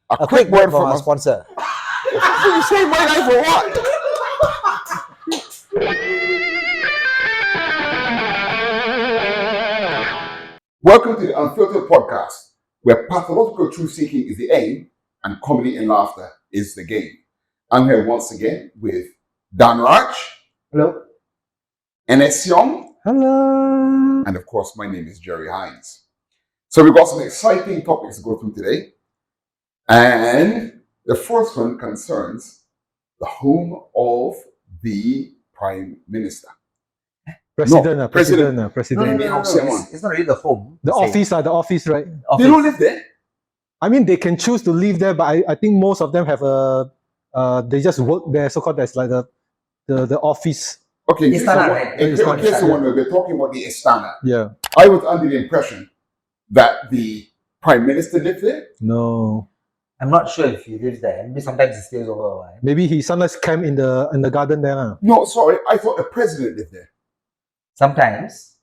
A quick word from our sponsor. You saved my life for what? Welcome to the Unfiltered podcast, where pathological truth-seeking is the aim and comedy and laughter is the game. I'm here once again with Dan Raj. Hello. Enes Young. Hello. And of course, my name is Jerry Hines. So we've got some exciting topics to go through today. And the first one concerns the home of the Prime Minister. President. No. It's not really the home. The office, right? They don't live there. I mean, they can choose to live there, but I think most of them have they just work there. So called that's like the office. Okay, Istana, right? in case you wonder, we're talking about the Istana. Yeah. I was under the impression that the Prime Minister lived there. No. I'm not sure if he lives there. Maybe sometimes he stays over a while. Maybe he sometimes camp in the garden there. No, sorry, I thought the President lived there. Sometimes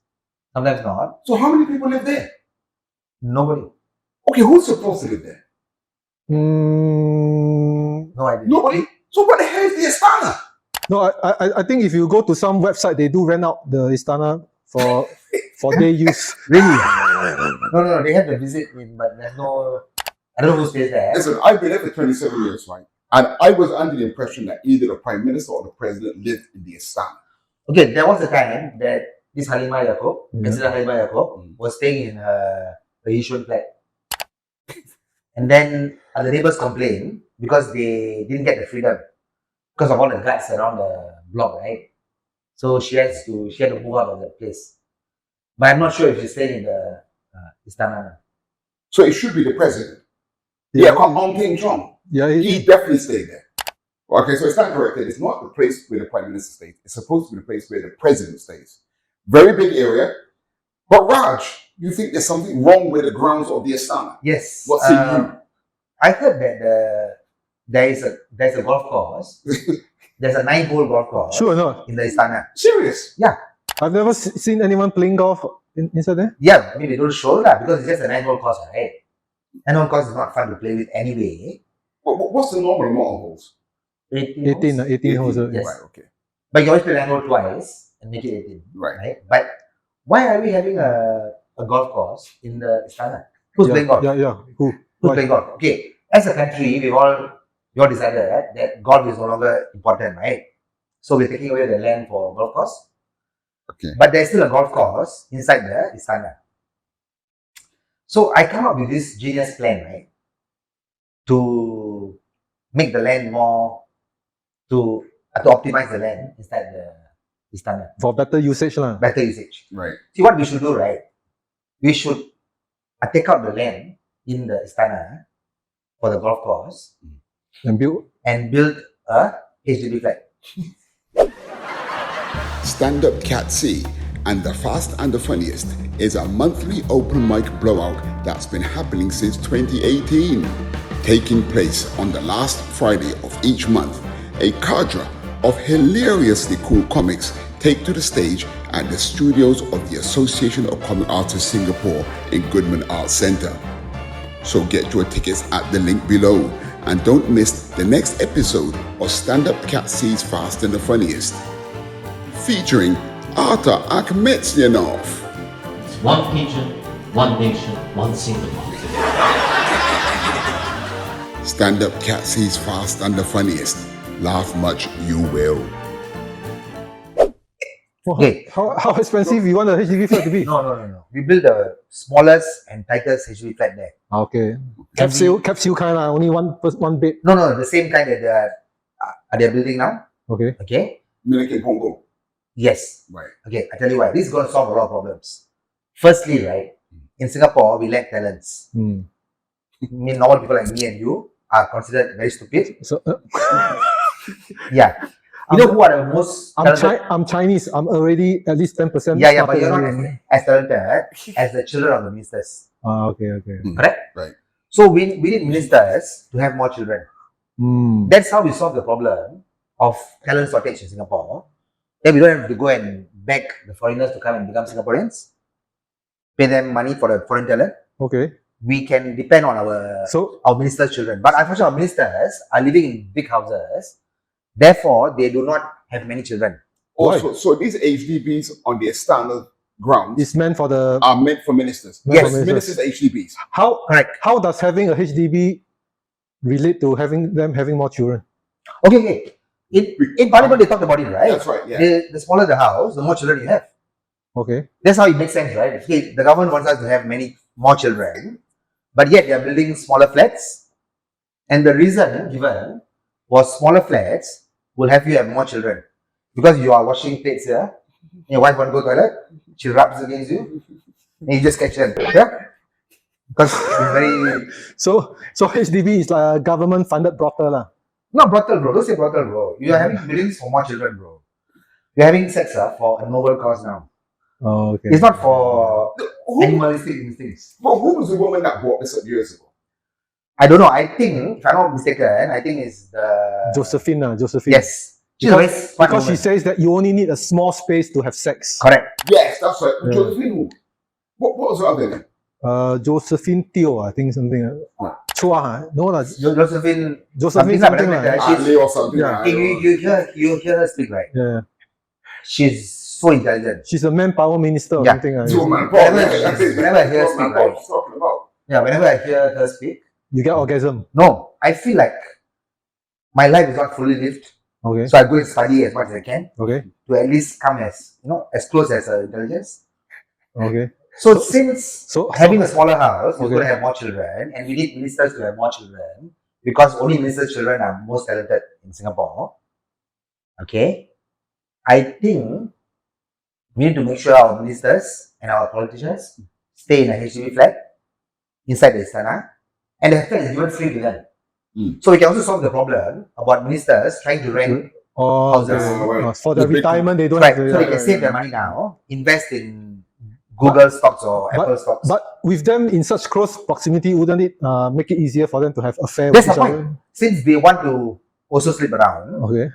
not. So how many people live there? Nobody. Okay, who's supposed to live there? No idea. Nobody? So what the hell is the Istana? No, I think if you go to some website, they do rent out the Istana for day use. Really? No. They have the visit in, but there's no. I don't know who stays there. Listen, I've been there for 27 years, right? And I was under the impression that either the Prime Minister or the President lived in the Istana. Okay, there was a time that this Halimah Yaakob, President Halimah Yaakob, was staying in her Yishun flat. And then the neighbors complained because they didn't get the freedom because of all the guards around the block, right? So she had to move out of the place. But I'm not sure if she's staying in the Istana. So it should be the President. Yeah, Ong King Chong. Yeah, He definitely stayed there. Okay, so it's not correct. It's not the place where the Prime Minister stays. It's supposed to be the place where the President stays. Very big area. But Raj, you think there's something wrong with the grounds of the Istana? Yes. What's in you? I heard that there's a golf course. There's a 9-hole golf course. Sure or not? In the Istana. Serious? Yeah. I've never seen anyone playing golf inside there. Yeah, I mean they don't show that because it's just a 9-hole course, right? 9-hole course is not fun to play with anyway. What's the normal amount of holes? 18 holes. Yes. Right, okay. But you always play 9-hole twice and make it 18. Right. But why are we having a golf course in the Istana? Who's playing golf? Yeah. Who's playing golf? Okay. As a country, we all decided that golf is no longer important, right? So we're taking away the land for golf course. Okay. But there's still a golf course inside the Istana. So I come up with this genius plan, right? To make the land more, to optimize the land inside the Istana. For better usage. Better usage. Right. See what we should do, right? We should take out the land in the Istana for the golf course And build a HDB flat. Stand Up Cat C and The Fast and the Funniest is a monthly open mic blowout that's been happening since 2018. Taking place on the last Friday of each month, a cadre of hilariously cool comics take to the stage at the studios of the Association of Comic Artists Singapore in Goodman Arts Centre. So get your tickets at the link below and don't miss the next episode of Stand Up Cat C's Fast and the Funniest, featuring Arta Akhmetsyanov. One pigeon, one nation, one Singapore. Stand Up Cat C's Fast and the Funniest. Laugh much, you will. Okay. How expensive you want the HDB flat to be? No. We build the smallest and tightest HDB flat there. Okay. Capsule kind of only one bed. No, the same kind that they're building now. Okay. Okay. Miliki Pongo. Yes. Right. Okay, I tell you why. This is going to solve a lot of problems. Firstly, right, in Singapore, we lack talents. I mean, normal people like me and you are considered very stupid. So, yeah. You know who are the most talented? I'm Chinese. I'm already at least 10%. Yeah, but you're not as talented as the children of the ministers. Okay. Correct? Right. So we need ministers to have more children. That's how we solve the problem of talent shortage in Singapore. Then we don't have to go and beg the foreigners to come and become Singaporeans. Pay them money for the foreign talent. Okay. we can depend on our ministers' children. But unfortunately, our ministers are living in big houses. Therefore, they do not have many children. Also, so these HDBs on the Istana grounds It's meant for the are meant for ministers. Yes. for Ministers HDBs. How Correct. how does having a HDB relate to having more children? Okay. In Parliament, they talked about it, right? That's right, yeah. The smaller the house, the more children you have. Okay. That's how it makes sense, right? Okay, the government wants us to have more children, but yet they are building smaller flats. And the reason given was smaller flats will have you have more children. Because you are washing plates here, and your wife wants to go to the toilet, she rubs against you, and you just catch them. Yeah? Because it's very... So HDB is like a government funded brothel lah. Not brothel, bro. Don't say brothel, bro. You are having buildings for more children, bro. You're having sex for a noble cause now. Oh, okay. It's not for Who, animalistic instincts. well, who was the woman that bought this up years ago? I don't know. I think, if I'm not mistaken, I think it's the... Josephine. Yes. She's a very smart Because she woman. says that you only need a small space to have sex. Correct. Yes, that's right. Yeah. Josephine who? What was her other name? Josephine Teo, I think something. Chua, no lah. Josephine... Josephine something like like that. She's- Ali or something. Yeah. I don't know. You hear her speak, right? Yeah, She's so intelligent. she's a manpower minister or Yeah. something. It's a woman. Whenever I hear her speak, right? Talking about. Yeah, whenever I hear her speak, You get orgasm. no, I feel like my life is not fully lived. Okay. So I go and study as much as I can Okay. to at least come as, as close as intelligence. Okay. So since So having a smaller house, we're Okay. going to have more children, and we need ministers to have more children because only ministers' children are most talented in Singapore. Okay, I think we need to make sure our ministers and our politicians stay in a HDB flat inside the Istana, and the flat is given free to them. So we can also solve the problem about ministers trying to rent. okay. Right. For the The big- retirement, they don't Right, have so they to. can save their money now, invest in Google stocks or Apple stocks. But with them in such close proximity, wouldn't it make it easier for them to have affair That's with the each point. other? Since they want to also sleep around, Okay.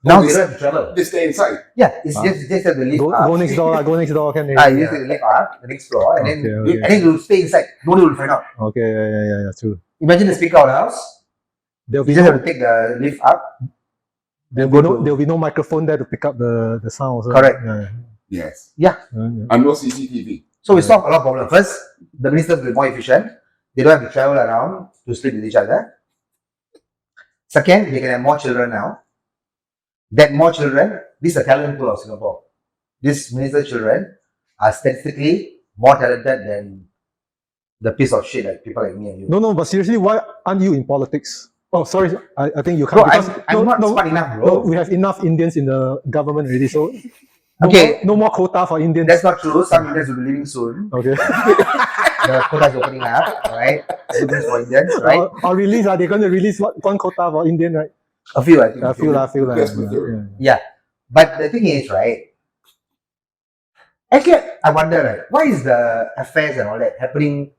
now Oh, they don't have to travel. They stay inside. Yeah, it's just have to lift Go, up. go next door. Go next door. Can they? You just have to lift up the next floor, and then Okay, okay. and then you stay inside. Nobody will find out. Okay. Yeah. True. Imagine the speaker of the house. There'll You be just have no, to take the lift up. there'll be no microphone there to pick up the sound. Also. Correct. Yeah. Yes. Yeah. And no CCTV. So we solve a lot of problems. First, the ministers will be more efficient. They don't have to travel around to sleep with each other. Second, they can have more children now. That more children, this is a talent pool of Singapore. These minister children are statistically more talented than the piece of shit like people like me and you. No, but seriously, why aren't you in politics? Oh, sorry, I think you Bro, can't. I'm not smart enough, bro. No, we have enough Indians in the government already, so Okay. no more quota for Indians. That's not true. Some Indians will be leaving soon. Okay. The quota is opening up, right? Students for Indians, right? Or release, they're going to release one quota for Indian, right? A few, I think. I feel lah. Yes, but Yeah. But the thing is, right? Actually, I wonder, right? Why is the affairs and all that happening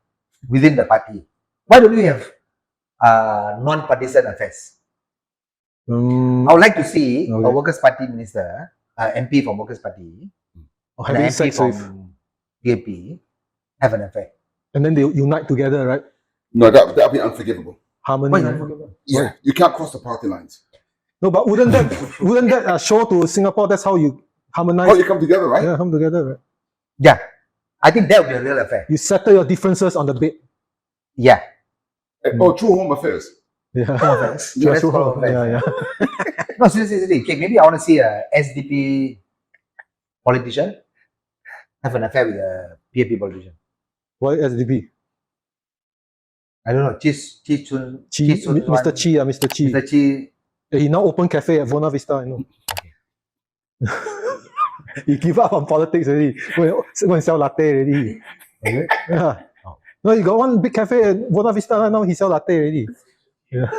within the party? Why don't we have non-partisan affairs? I would like to see a Okay. Workers' Party minister, MP from Workers' Party, and having an MP sex with, from PAP have an affair. and then they unite together, right? No, that'll be unforgivable. Harmony. Why is that unforgivable? Yeah, you can't cross the party lines. No, but wouldn't that show to Singapore? That's how you harmonize. Oh, you come together, right? Yeah, come together, right? Yeah. I think that would be a real affair. You settle your differences on the bed. Yeah. Oh, true home affairs. Yeah. Affairs. Yeah, That's true. called affairs. Yeah. No, seriously. Okay, maybe I want to see a SDP politician have an affair with a PAP politician. Why SDP? I don't know. Chi, Mr. Mr. Chi, Mr. Chi. Mr. Chi. He now open cafe at Buona Vista, I know. He give up on politics already. Go and sell latte already. Okay. Yeah. No, he got one big cafe at Buona Vista, now he sell latte already. Yeah.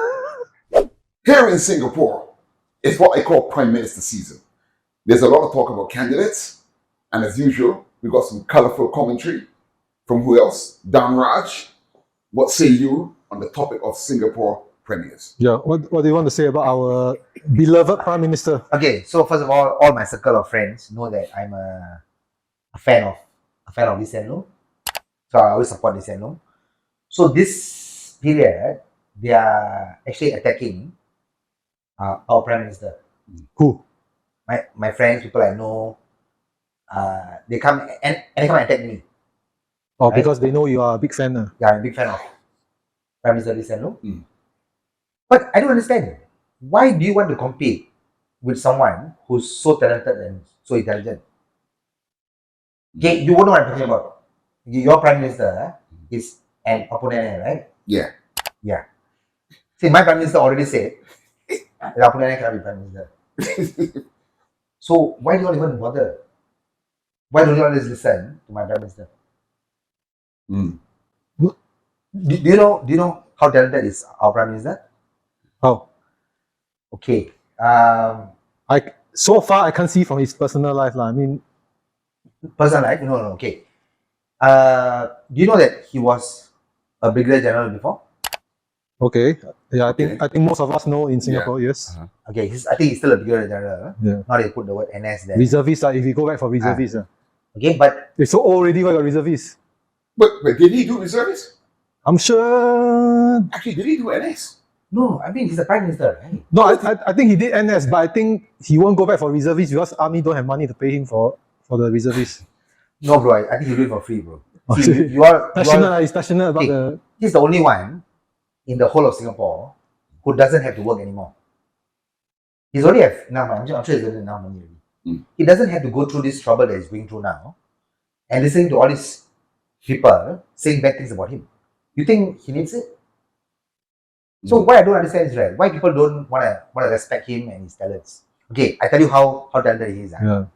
Here in Singapore, it's what I call Prime Minister season. There's a lot of talk about candidates, and as usual, we got some colourful commentary from who else? Dan Raj. What say you on the topic of Singapore premiers? Yeah. What do you want to say about our beloved Prime Minister? Okay, so first of all my circle of friends know that I'm a fan of Lee Hsien Loong. So I always support Lee Hsien Loong. So this period, they are actually attacking our Prime Minister. Who? My friends, people I know, they come and they come and attack me. Oh, Right. because they know you are a big fan. Yeah, I'm a big fan of Prime Minister Lee Hsien Loong. Mm. But I don't understand. Why do you want to compete with someone who's so talented and so intelligent? Okay, you won't know what I'm talking about. Your Prime Minister is an opponent, right? Yeah. Yeah. See, my Prime Minister already said the opponent cannot be Prime Minister. So why do you not even bother? Why don't you always listen to my Prime Minister? Mm. Do you know how talented is our Prime Minister? How? Okay. So far I can't see from his personal life lah. I mean, Personal life? No. Okay. Do you know that he was a brigadier general before? okay, yeah, Okay. I think most of us know in Singapore. Yes, Okay, I think he's still a brigadier general. Yeah. Now they put the word NS there. reservist. If you go back for reservist, Okay, but it's so already why got reservist. But did he do reservist? I'm sure. Actually, did he do NS? no, I mean he's the Prime Minister, right? No, I think he did NS, but I think he won't go back for reservist because army don't have money to pay him for the reservist. No, bro, I think he'll do it for free, bro. Oh, See, you are He's passionate about Okay. the. he's the only one in the whole of Singapore who doesn't have to work anymore. He's already have enough money. I'm sure he's already enough money already. Mm. He doesn't have to go through this trouble that he's going through now and listening to all these people saying bad things about him. You think he needs it? So what I don't understand is right, why people don't wanna respect him and his talents. Okay, I tell you how talented he is. Yeah.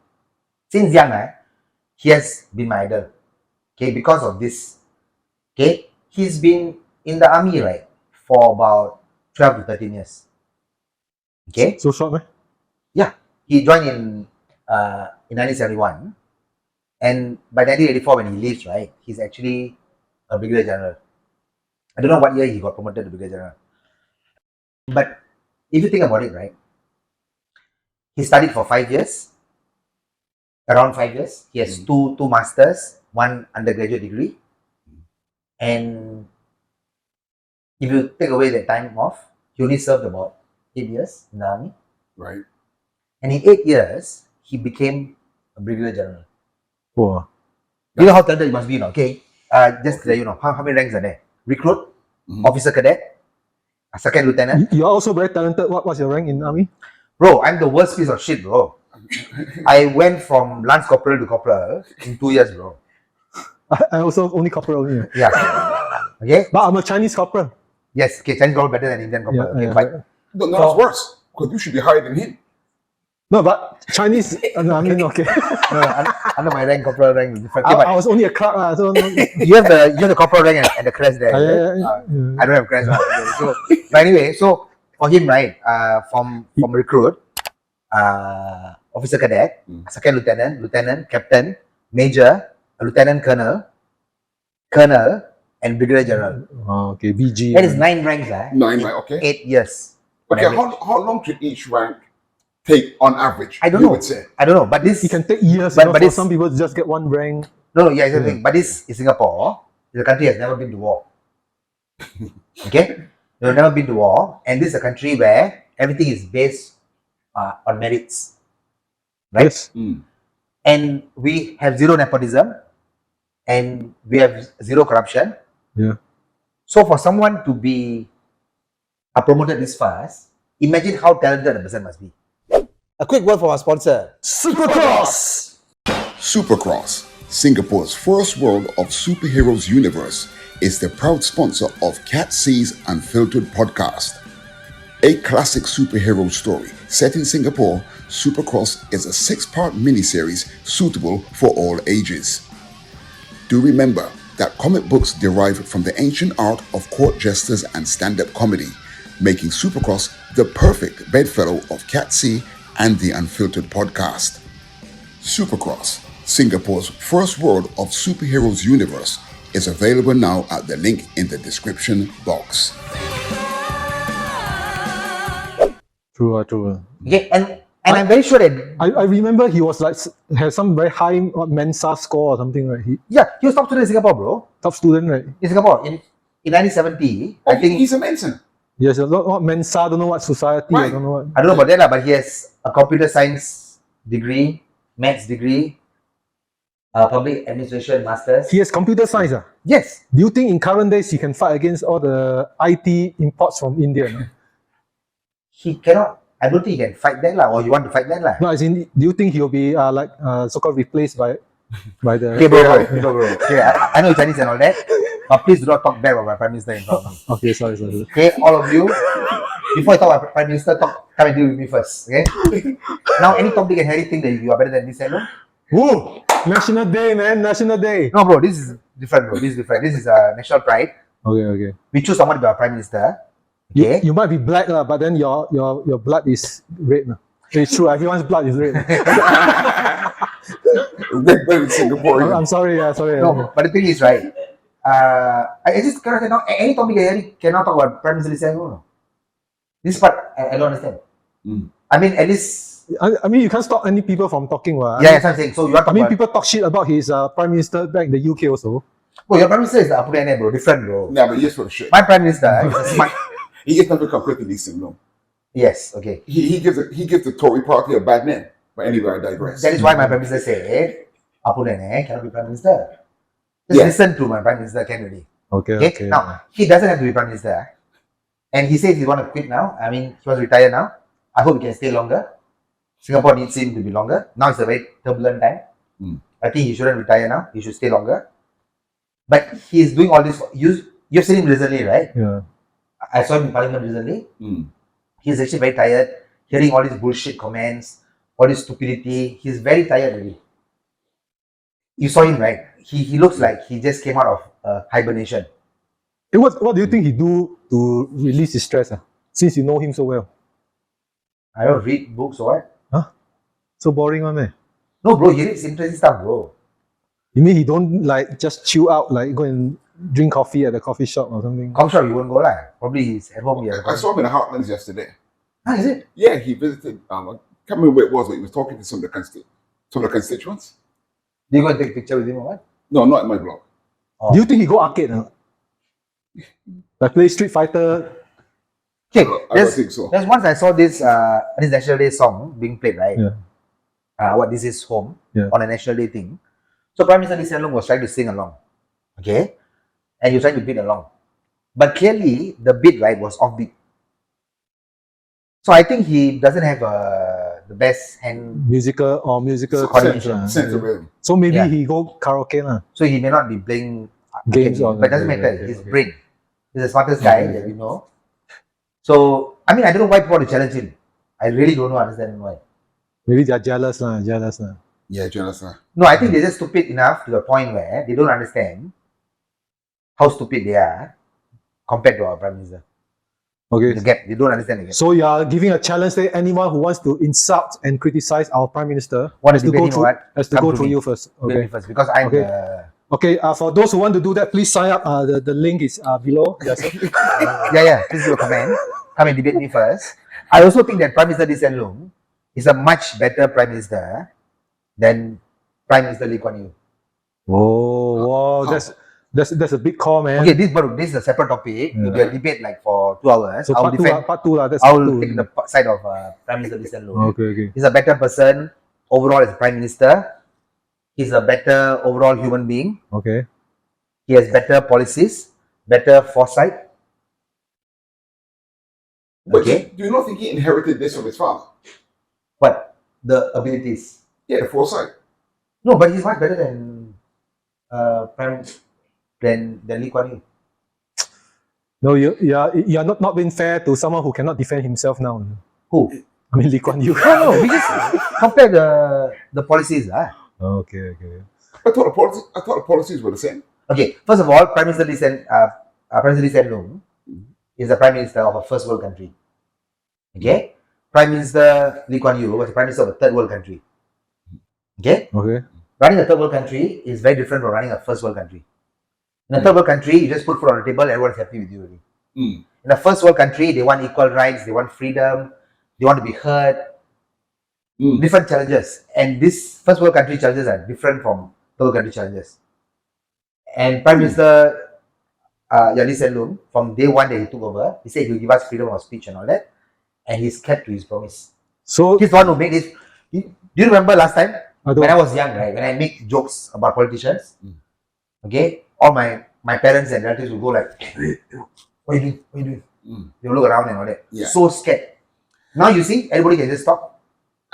Since young, he has been my idol. Okay, because of this. Okay, he's been in the army right for about 12 to 13 years. Okay, So short, man. he joined in 1971, and by 1984 when he leaves, right, he's actually a brigadier general. I don't know what year he got promoted to brigadier general, but if you think about it, right, he studied for 5 years, around 5 years. He has two masters, one undergraduate degree, and if you take away that time off, he only served about 8 years in the army. Right. And in 8 years, he became a brigadier general. Wow. You know how talented he must be now, okay? Just to let you know, how many ranks are there? Recruit, officer cadet, second lieutenant. You're also very talented. What's your rank in army? Bro, I'm the worst piece of shit, bro. I went from lance corporal to corporal in 2 years, bro. I also only corporal only. Yeah. Okay? But I'm a Chinese corporal. Yes, okay, Chinese corporal better than Indian corporal. Yeah, Okay, yeah. but No, that's worse. Because you should be higher than him. No, but Chinese. No, I mean, okay. no, under my rank, corporal rank is different. Okay, I but was only a clerk, so. you have the corporal rank and the crest there. is it? Yeah. I don't have crest. Okay, so, but anyway, so for him, right, from recruit, officer cadet, second lieutenant, captain, major, lieutenant colonel, and brigadier general. Oh, okay, BG. That is 9 ranks, 9, in right, okay. 8 years. on Okay, average. how long should each rank take on average? I don't you know. would say? I don't know, but this It can take years, But- but but for it's- some people just get one rank. no, yeah, it's the thing. But this is Singapore. The country has never been to war. Okay, they've never been to war, and this is a country where everything is based on merits, right? Yes. And we have zero nepotism, and we have zero corruption. Yeah. So for someone to be promoted this fast, imagine how talented the person must be. A quick word from our sponsor, SupaCross! SupaCross, Singapore's first world of superheroes universe, is the proud sponsor of Cat C's Unfiltered podcast. A classic superhero story set in Singapore, SupaCross is a 6-part miniseries suitable for all ages. Do remember that comic books derive from the ancient art of court jesters and stand-up comedy, making SupaCross the perfect bedfellow of Cat C and the Unfiltered podcast. SupaCross, Singapore's first world of superheroes universe, is available now at the link in the description box. True. okay, and I'm very sure that I remember he was like had some very high Mensa score or something, right? He he was top student in Singapore, bro. top student, right? In Singapore, in in 1970, I think he's a Manson. Yes, a lot Mensa, don't know what society, I Right. don't know what. I don't know about that, lah, but he has a computer science degree, maths degree, public administration masters. He has computer science. Yes. Do you think in current days he can fight against all the IT imports from India? No, He cannot. I don't think he can fight that, lah, or you want to fight that, lah. no as in, do you think he'll be so-called replaced by the? Okay, bro. Okay, I know Chinese and all that, but please do not talk bad about my prime minister in front of me. Okay, sorry. Okay, all of you, before you talk about prime minister, come and deal with me first. Okay. Now, any topic and anything that you are better than this, hello? Woo! National Day, man! National Day. No, bro, this is different, bro. This is different. This is national pride. Okay. We choose someone to be our prime minister. You, Okay. you might be black, but then your blood is red. It's true. Everyone's blood is red. Very Singaporean. I'm sorry. Sorry. No, but the thing is, right? I just cannot say now. Any topic I cannot talk about prime minister. This no. This part I don't understand. I mean, at least. I mean, you can't stop any people from talking. Yeah, that's what I'm saying. So you want to I mean, talk about, people talk shit about his prime minister back in the UK also. bro, your prime minister is Apu Nene, bro. Different, bro. Yeah, but yes, for the shit. My prime minister is a smart. He gets nothing completely decent, no. Yes, okay. He gives the Tory party a bad name. But anyway, I digress. That is why my prime minister said, Apu Nene cannot be prime minister. Just Yeah. listen to my prime minister, can really. Okay. Okay. Now, he doesn't have to be prime minister. And he says he want to quit now. I mean, he wants to retire now. I hope he can stay longer. Singapore needs him to be longer. Now it's a very turbulent time. I think he shouldn't retire now. He should stay longer. But he's doing all this. You've seen him recently, right? Yeah. I saw him in Parliament recently. He's actually very tired, hearing all these bullshit comments, all this stupidity. He's very tired already. You saw him, right? He looks like he just came out of hibernation. Hey, what do you think he do to release his stress? Since you know him so well. I don't read books or what. So boring, man. No, bro, he reads interesting stuff, bro. You mean he don't like just chill out, like go and drink coffee at the coffee shop or something? Coffee shop, you won't go, lah. Probably he's at home. I saw him in the Heartlands yesterday. Is it? Yeah, he visited. I can't remember where it was, but he was talking to some of the constituents. Do you go and take a picture with him or what? No, not in my blog. Oh. Do you think he go arcade? Like play Street Fighter? Okay, I don't think so. there's once I saw this National Day song being played, right? Yeah. What This Is Home, Yeah. on a National Day thing. So Prime Minister Lee Hsien Loong was trying to sing along. Okay? And he was trying to beat along. But clearly, the beat, right, was offbeat. So I think he doesn't have the best hand. Musical Coordination. Sense of rhythm. So maybe Yeah. he go karaoke lah. So he may not be playing Games okay, on but it doesn't okay, matter. okay, His okay. brain. He's the smartest guy that we know. So I mean, I don't know why people want to challenge him. I really don't know, understand why. Maybe they're jealous lah. Yeah, jealous. No, I think they're just stupid enough to the point where they don't understand how stupid they are compared to our prime minister. Okay. The gap, they don't understand the gap. So you are giving a challenge to anyone who wants to insult and criticize our prime minister Want has to to go debate him through or what? has to Come go to through me. you first. Let Okay. me first, because I'm Okay. Okay. For those who want to do that, please sign up. The link is below. Yes. yeah. Please leave a comment. Come and debate me first. I also think that Prime Minister Lee Hsien Loong is a much better prime minister than Prime Minister Lee Kuan Yew. Wow, that's a big call, man. Okay, this is a separate topic. It'll be a debate like for 2 hours. So I'll part two lah. That's I part will two. take the side of Prime Minister Lee Hsien Loong. Okay. He's a better person overall as a prime minister. He's a better overall human being. Okay. He has better policies, better foresight. But Okay. do you not think he inherited this from his father? But the abilities. Yeah, the foresight. No, but he's much better than than Lee Kuan Yew. No, you're not being fair to someone who cannot defend himself now. Who? I mean Lee Kuan Yew. No, we just compare the policies. Okay. I thought the policies were the same. Okay, first of all, Prime Minister Lee Hsien Loong is the Prime Minister of a first world country. Okay? Prime Minister Lee Kuan Yew was the Prime Minister of a third world country. Okay? Okay. Running a third world country is very different from running a first world country. In a third world country, you just put food on the table, everyone's happy with you already. In a first world country, they want equal rights, they want freedom, they want to be heard. Different challenges. And these first world country challenges are different from third world country challenges. And Prime Minister Lee Hsien Loong, from day one that he took over, he said he'll give us freedom of speech and all that, and he's kept to his promise. So He's the one who made this. Do you remember last time I when I don't. was young, right? When I make jokes about politicians, okay, all my parents and relatives will go like, "Hey, what are you doing? What are you doing?" They'll look around and all that. Yeah. So scared. Now you see, everybody can just talk.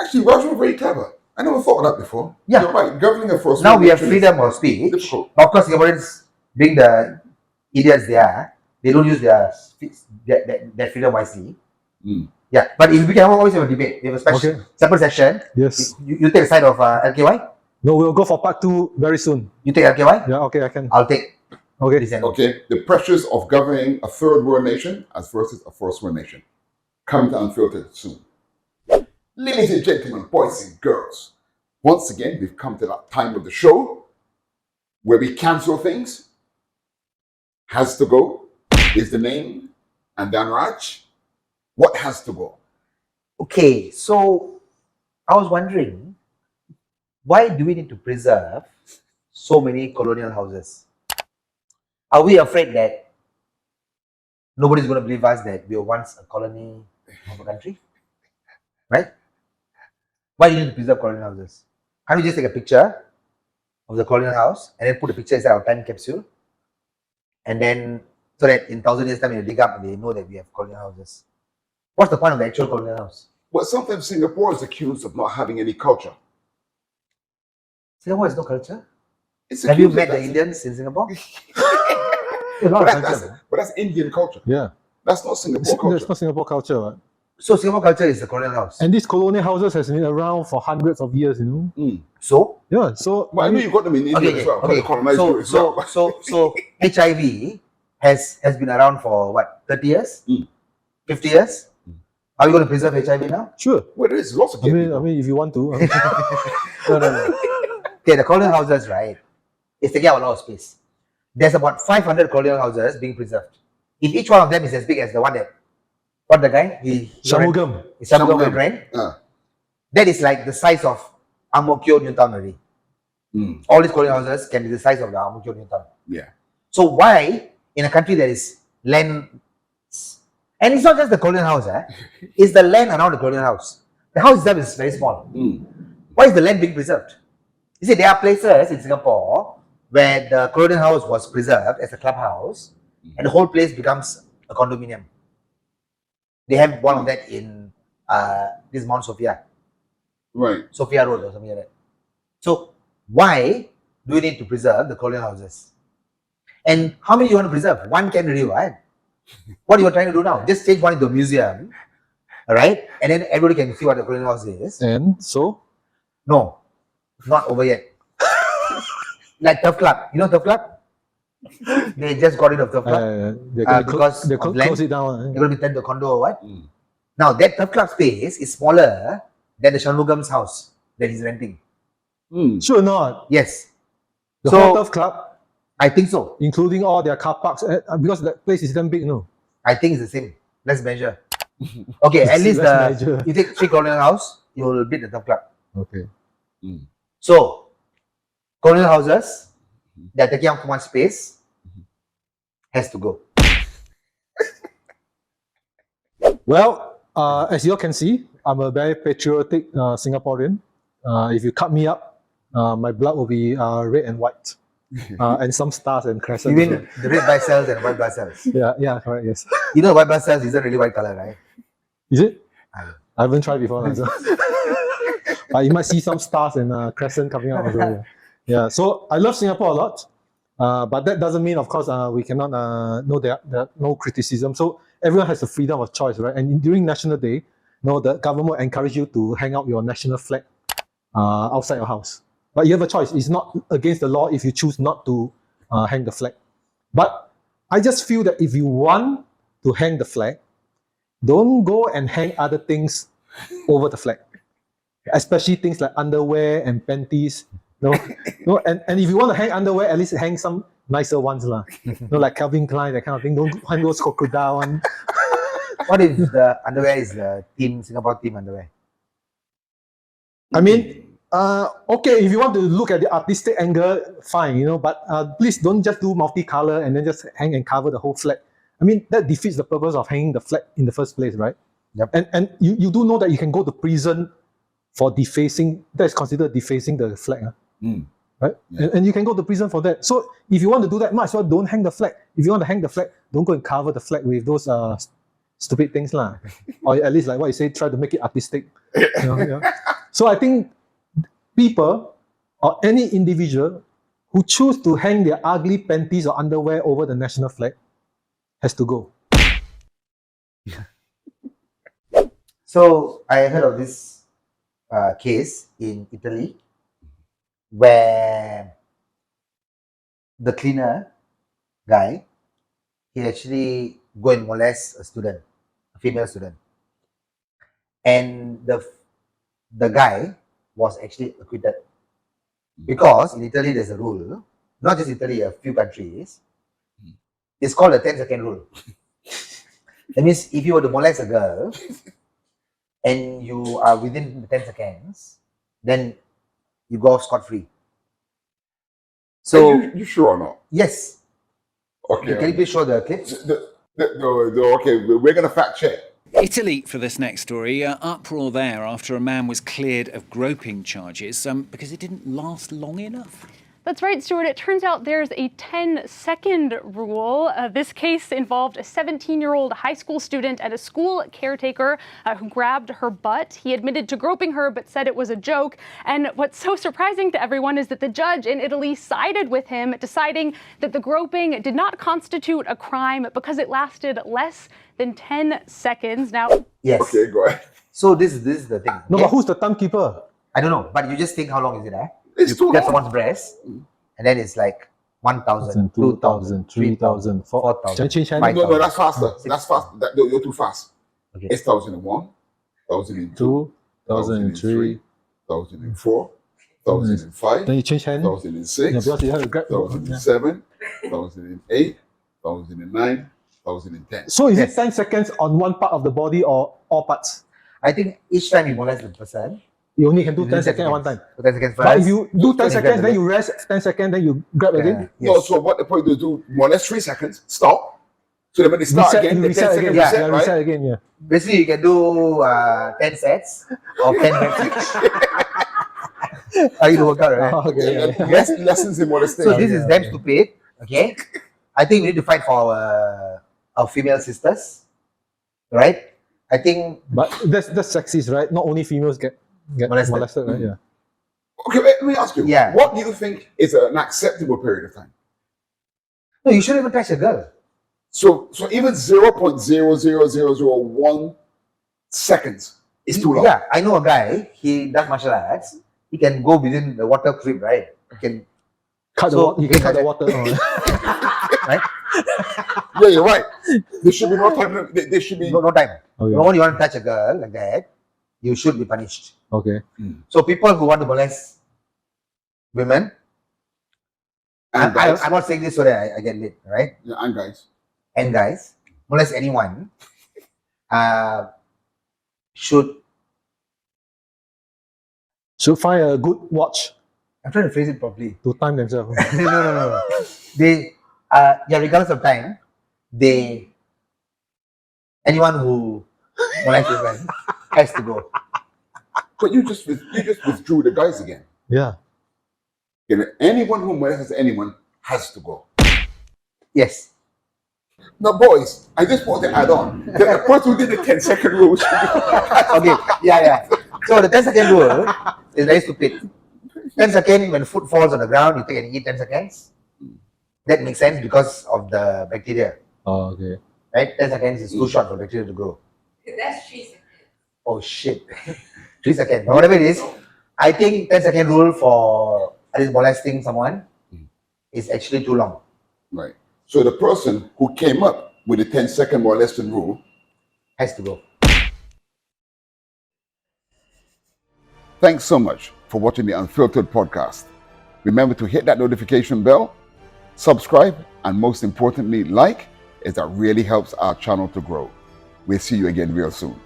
Actually, Raj was very clever. I never thought of that before. Yeah. You're right. Governing a force. Now we have freedom of speech. Difficult. Of course, Singaporeans, being the idiots they are, they don't use their freedom wisely. Yeah, but we can always have a debate. We have a special separate session. Yes. You take the side of LKY. No, we'll go for part 2 very soon. You take LKY. Yeah, okay, I can. I'll take. Okay. Lee Hsien Loong. Okay, the pressures of governing a third world nation as versus a first world nation. Coming to Unfiltered soon. Ladies and gentlemen, boys and girls, once again, we've come to that time of the show where we cancel things. Has to go is the name, and then Raj, what has to go? Okay, so I was wondering, why do we need to preserve so many colonial houses? Are we afraid that nobody's going to believe us that we were once a colony of a country? Right? Why do you need to preserve colonial houses? Can't we just take a picture of the colonial house and then put the picture inside our time capsule? And then, so that in 1,000 years' time, when they dig up, they know that we have colonial houses. What's the point of the actual colonial house? Well, sometimes Singapore is accused of not having any culture. Singapore has no culture. It's Have you accused met of the that. Indians in Singapore? But that's Indian culture. Yeah. That's not Singapore culture. That's not Singapore culture, right? So Singapore culture is the colonial house. And these colonial houses has been around for hundreds of years, you know. So Yeah, so Well, I know you got them in India as well. But the colonized So, as well. so HIV has been around for what, 30 years? 50 years? Are we going to preserve HIV now? sure. Well, there is lots of I gay people. mean, if you want to. No. Okay, the colonial houses, right, is taking up a lot of space. There's about 500 colonial houses being preserved. If each one of them is as big as the one that, what the guy? Shanmugam. Shanmugam ran. That is like the size of Ang Mo Kio New Town already. All these colonial houses can be the size of the Ang Mo Kio New Town. Yeah. So why, in a country that is land, and it's not just the colonial house, it's the land around the colonial house. The house itself is very small. Why is the land being preserved? You see, there are places in Singapore where the colonial house was preserved as a clubhouse, and the whole place becomes a condominium. They have one of that in this Mount Sophia, Right. Sophia Road or something like that. So why do we need to preserve the colonial houses? And how many you want to preserve? One can really, right? What you are trying to do now? Just change one into a museum, all right? And then everybody can see what the colonial house is. And so? No, not over yet. Like Turf Club, you know Turf Club? They just got rid of Turf Club They're going to because they of land. close it down. They're going to be turned to a condo or what? Now that Turf Club space is smaller than the Shanmugam's house that he's renting. Sure not. Yes, The So- whole Turf Club, I think so. including all their car parks, because that place is damn big, no? I think it's the same. Let's measure. Okay, at least Let's measure. you take 3 colonial house, you will beat the Turf Club. Okay. So, colonial houses that are taking up too much space has to go. Well, as you all can see, I'm a very patriotic Singaporean. If you cut me up, my blood will be red and white. And some stars and You crescents. mean the red blood cells and white blood cells? Yeah, correct, yes. You know white blood cells isn't really white color, right? Is it? I don't. I haven't tried before. So. You might see some stars and crescent coming out. Also. Yeah, so I love Singapore a lot. But that doesn't mean, of course, we cannot know there no criticism. So everyone has the freedom of choice, right? And during National Day, the government will encourage you to hang out your national flag outside your house. But you have a choice. It's not against the law if you choose not to hang the flag. But I just feel that if you want to hang the flag, don't go and hang other things over the flag, especially things like underwear and panties. No, and if you want to hang underwear, at least hang some nicer ones, lah. Like Calvin Klein, that kind of thing. Don't hang those crocodile one. What if the underwear is the Singapore team underwear? I mean, Okay, if you want to look at the artistic angle, fine, but please don't just do multicolor and then just hang and cover the whole flag. I mean, that defeats the purpose of hanging the flag in the first place, right? Yep. And you do know that you can go to prison for defacing, that is considered defacing the flag, right? Yeah. And you can go to prison for that. So if you want to do that, might as well don't hang the flag. If you want to hang the flag, don't go and cover the flag with those stupid things, lah. Or at least like what you say, try to make it artistic. So I think people or any individual who choose to hang their ugly panties or underwear over the national flag has to go. So I heard of this case in Italy where the cleaner guy, he actually go and molest a student, a female student, and the guy was actually acquitted because in Italy there's a rule, not just Italy, a few countries, it's called the 10-second rule. That means if you were to molest a girl and you are within the 10 seconds, then you go off scot-free. So, you sure or not? yes. Okay. Can you please show the clip? Okay, we're going to fact check. Italy for this next story. Uproar there after a man was cleared of groping charges because it didn't last long enough. That's right, Stuart. It turns out there's a 10-second rule. This case involved a 17-year-old high school student and a school caretaker who grabbed her butt. He admitted to groping her but said it was a joke. And what's so surprising to everyone is that the judge in Italy sided with him, deciding that the groping did not constitute a crime because it lasted less than 10 seconds. Now, Yes. Okay, go ahead. So this is the thing. No, okay? but who's the timekeeper? I don't know, but you just think how long is it, It's too You get long. someone's breast, and then it's like 1,000, 2,000, 3,000, 4,000. Change hand. Five. No, that's faster. That's fast. You're too fast. Okay. It's 2001, 2002, 2003. 2004, 2005, Then you change hand. Yeah, 2006, because you have to grab. 2007, 2008, 2009, 2010. So is Yes. it 10 seconds on one part of the body or all parts? I think each time you molest the person, You only can do you 10 seconds at one time. So 10 seconds first. But if you do 10 then you seconds, grab then the you rest 10 seconds, then you grab again. No, Yes. so what the point is do more or less 3 seconds, stop. So then when they start Reset, again, you the 10 reset second again. Yeah, reset, Yeah, right? reset again, yeah. Basically, you can do 10 sets of 10 reps each. How you do workout, right? Oh, okay, yeah, yeah. Yes, lessons in molestation. So this is damn stupid. Okay, I think we need to fight for our female sisters, right? I think But that's sexist, right? Not only females get molested, right? Yeah. Okay, let me ask you. Yeah. What do you think is an acceptable period of time? no, you shouldn't even touch a girl. So even 0.00001 seconds is too long. Yeah, I know a guy. He does martial arts. He can go within the water creep, right? He can, Cut the So, water. You can cut the water. right? Yeah, you're right. There should be no time. There should be. No time. Oh, The yeah. moment you want to touch a girl like that, you should be punished. Okay. So people who want to molest women, And guys, I'm not saying this so that I get lit, right? yeah, and guys. And guys, molest anyone, should, Should find a good watch I'm trying to phrase it properly. to time themselves. No. They, regardless of time, anyone who molests women has to go. But you just withdrew the guys again. Yeah. Okay, anyone who molests anyone has to go. Yes. Now, boys, I just want to add on. The person who did the 10-second rule. Okay. Yeah. So the 10-second rule is very stupid. 10 seconds when food falls on the ground, you take and eat 10 seconds. That makes sense because of the bacteria, Oh, okay. right? 10 seconds is too short for bacteria to grow. That's 3 seconds. Oh shit. 3 seconds. But whatever it is, I think 10-second rule for at least molesting someone is actually too long. Right. So the person who came up with the 10-second molesting rule Has to go. Thanks so much for watching the Unfiltered podcast. Remember to hit that notification bell, subscribe, and most importantly, like, as that really helps our channel to grow. We'll see you again real soon.